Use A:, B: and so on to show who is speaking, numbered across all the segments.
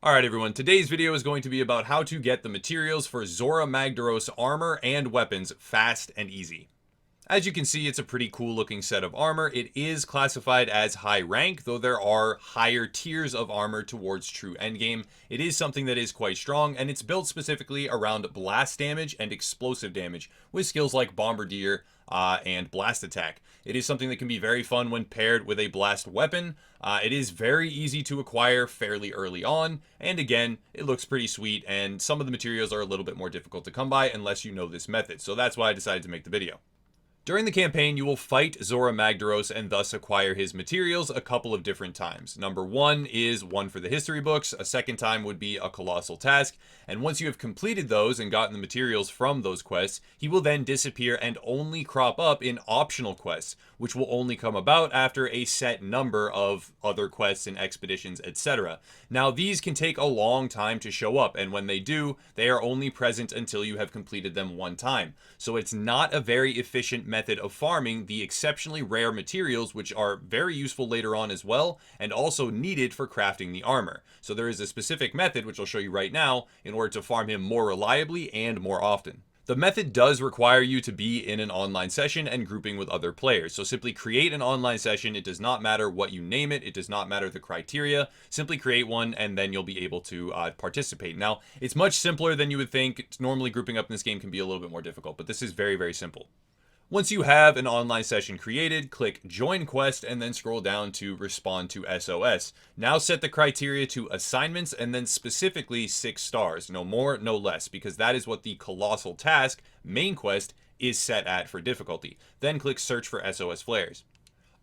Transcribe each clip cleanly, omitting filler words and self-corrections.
A: Alright everyone, today's video is going to be about how to get the materials for Zorah Magdaros armor and weapons fast and easy. As you can see, it's a pretty cool looking set of armor. It is classified as high rank, though there are higher tiers of armor towards true endgame. It is something that is quite strong, and it's built specifically around blast damage and explosive damage, with skills like Bombardier and Blast Attack. It is something that can be very fun when paired with a blast weapon. It is very easy to acquire fairly early on, and again, it looks pretty sweet, and some of the materials are a little bit more difficult to come by unless you know this method, so that's why I decided to make the video. During the campaign, you will fight Zorah Magdaros and thus acquire his materials a couple of different times. Number one is one for the history books, a second time would be a colossal task, and once you have completed those and gotten the materials from those quests, he will then disappear and only crop up in optional quests, which will only come about after a set number of other quests and expeditions, etc. Now, these can take a long time to show up, and when they do, they are only present until you have completed them one time. So it's not a very efficient method of farming the exceptionally rare materials, which are very useful later on as well, and also needed for crafting the armor. So there is a specific method, which I'll show you right now, in order to farm him more reliably and more often. The method does require you to be in an online session and grouping with other players. So simply create an online session. It does not matter what you name it. It does not matter the criteria. Simply create one and then you'll be able to participate. Now, it's much simpler than you would think. Normally grouping up in this game can be a little bit more difficult, but this is very, very simple. Once you have an online session created, click Join Quest and then scroll down to Respond to SOS. Now set the criteria to assignments and then specifically 6 stars. No more, no less, because that is what the Colossal Task main quest is set at for difficulty. Then click Search for SOS Flares.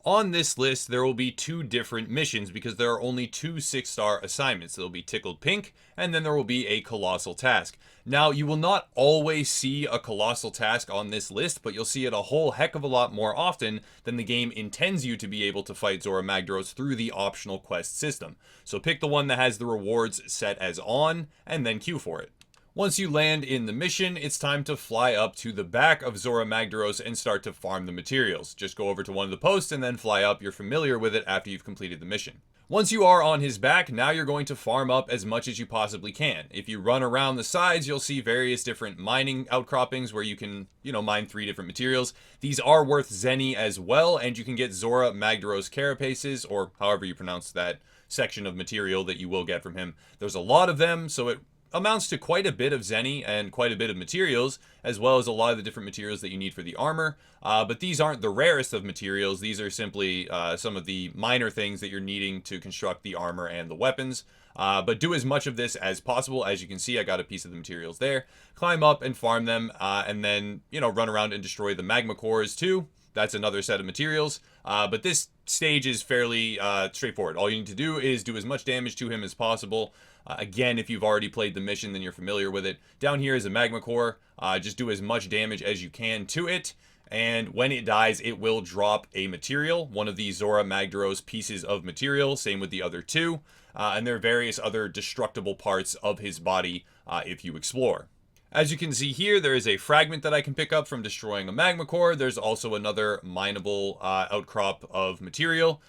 A: On this list, there will be 2 different missions because there are only 2 6-star assignments. There will be Tickled Pink, and then there will be a Colossal Task. Now, you will not always see a Colossal Task on this list, but you'll see it a whole heck of a lot more often than the game intends you to be able to fight Zorah Magdaros through the optional quest system. So pick the one that has the rewards set as on, and then queue for it. Once you land in the mission, it's time to fly up to the back of Zorah Magdaros and start to farm the materials. Just go over to one of the posts and then fly up. You're familiar with it after you've completed the mission. Once you are on his back, now you're going to farm up as much as you possibly can. If you run around the sides, you'll see various different mining outcroppings where you can, mine 3 different materials. These are worth Zenny as well, and you can get Zorah Magdaros carapaces, or however you pronounce that section of material that you will get from him. There's a lot of them, so it amounts to quite a bit of Zenny and quite a bit of materials, as well as a lot of the different materials that you need for the armor. But these aren't the rarest of materials. These are simply some of the minor things that you're needing to construct the armor and the weapons. But do as much of this as possible. As you can see, I got a piece of the materials there. Climb up and farm them, and then, run around and destroy the magma cores too. That's another set of materials. But this stage is fairly straightforward. All you need to do is do as much damage to him as possible. Again, if you've already played the mission, then you're familiar with it. Down here is a magma core. Just do as much damage as you can to it. And when it dies, it will drop a material. One of these Zorah Magdaros pieces of material. Same with the other 2. And there are various other destructible parts of his body if you explore. As you can see here, there is a fragment that I can pick up from destroying a magma core. There's also another mineable outcrop of material.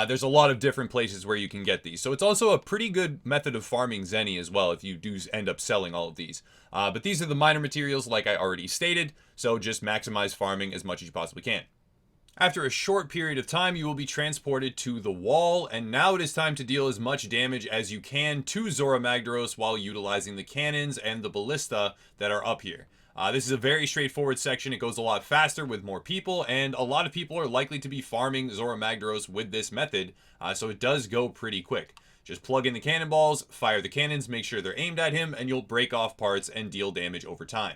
A: There's a lot of different places where you can get these. So it's also a pretty good method of farming Zenny as well if you do end up selling all of these. But these are the minor materials like I already stated. So just maximize farming as much as you possibly can. After a short period of time, you will be transported to the wall, and now it is time to deal as much damage as you can to Zorah Magdaros while utilizing the cannons and the ballista that are up here. This is a very straightforward section. It goes a lot faster with more people, and a lot of people are likely to be farming Zorah Magdaros with this method, so it does go pretty quick. Just plug in the cannonballs, fire the cannons, make sure they're aimed at him, and you'll break off parts and deal damage over time.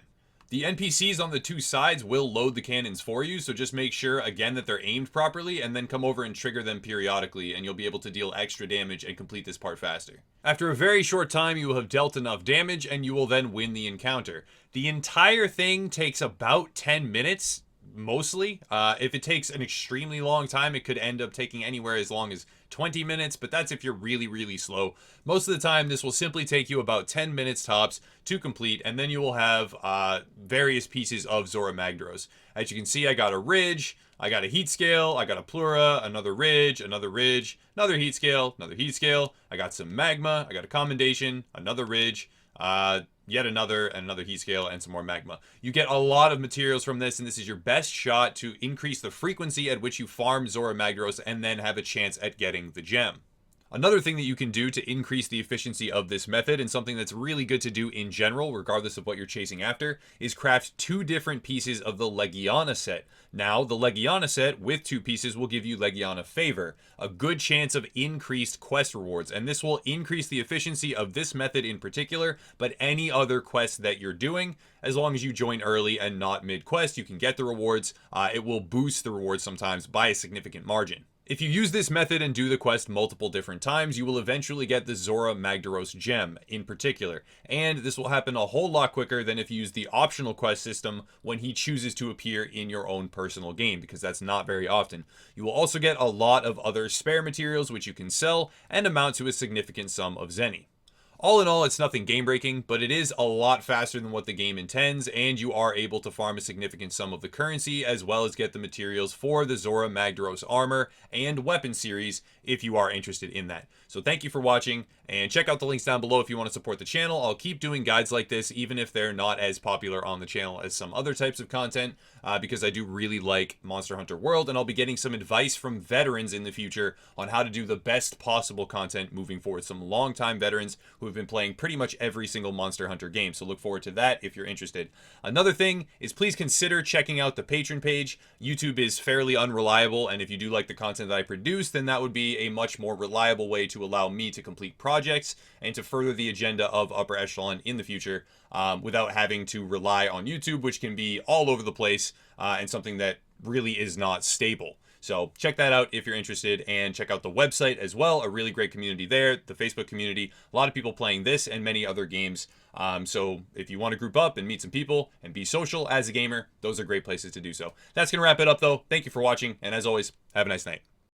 A: The NPCs on the 2 sides will load the cannons for you, so just make sure, again, that they're aimed properly, and then come over and trigger them periodically, and you'll be able to deal extra damage and complete this part faster. After a very short time, you will have dealt enough damage, and you will then win the encounter. The entire thing takes about 10 minutes, mostly. If it takes an extremely long time, it could end up taking anywhere as long as 20 minutes, but that's if you're really, really slow. Most of the time, this will simply take you about 10 minutes tops to complete, and then you will have various pieces of Zorah Magdaros. As you can see, I got a ridge, I got a heat scale, I got a pleura, another ridge, another heat scale, another heat scale. I got some magma, I got a commendation, another ridge, yet another heat scale, and some more magma. You get a lot of materials from this, and this is your best shot to increase the frequency at which you farm Zorah Magdaros and then have a chance at getting the gem. Another thing that you can do to increase the efficiency of this method, and something that's really good to do in general, regardless of what you're chasing after, is craft 2 different pieces of the Legiana set. Now, the Legiana set with 2 pieces will give you Legiana Favor, a good chance of increased quest rewards, and this will increase the efficiency of this method in particular, but any other quest that you're doing, as long as you join early and not mid-quest, you can get the rewards. It will boost the rewards sometimes by a significant margin. If you use this method and do the quest multiple different times, you will eventually get the Zorah Magdaros gem in particular, and this will happen a whole lot quicker than if you use the optional quest system when he chooses to appear in your own personal game, because that's not very often. You will also get a lot of other spare materials which you can sell and amount to a significant sum of Zenny. All in all, it's nothing game-breaking, but it is a lot faster than what the game intends, and you are able to farm a significant sum of the currency, as well as get the materials for the Zorah Magdaros armor and weapon series if you are interested in that. So thank you for watching, and check out the links down below if you want to support the channel. I'll keep doing guides like this, even if they're not as popular on the channel as some other types of content, because I do really like Monster Hunter World, and I'll be getting some advice from veterans in the future on how to do the best possible content moving forward. Some longtime veterans who have been playing pretty much every single Monster Hunter game, so look forward to that if you're interested. Another thing is, please consider checking out the Patreon page. YouTube is fairly unreliable, and if you do like the content that I produce, then that would be a much more reliable way to allow me to complete projects and to further the agenda of Upper Echelon in the future, without having to rely on YouTube, which can be all over the place, and something that really is not stable. So check that out if you're interested, and check out the website as well. A really great community there, the Facebook community. A lot of people playing this and many other games. So if you want to group up and meet some people and be social as a gamer, those are great places to do so. That's going to wrap it up though. Thank you for watching, and as always, have a nice night.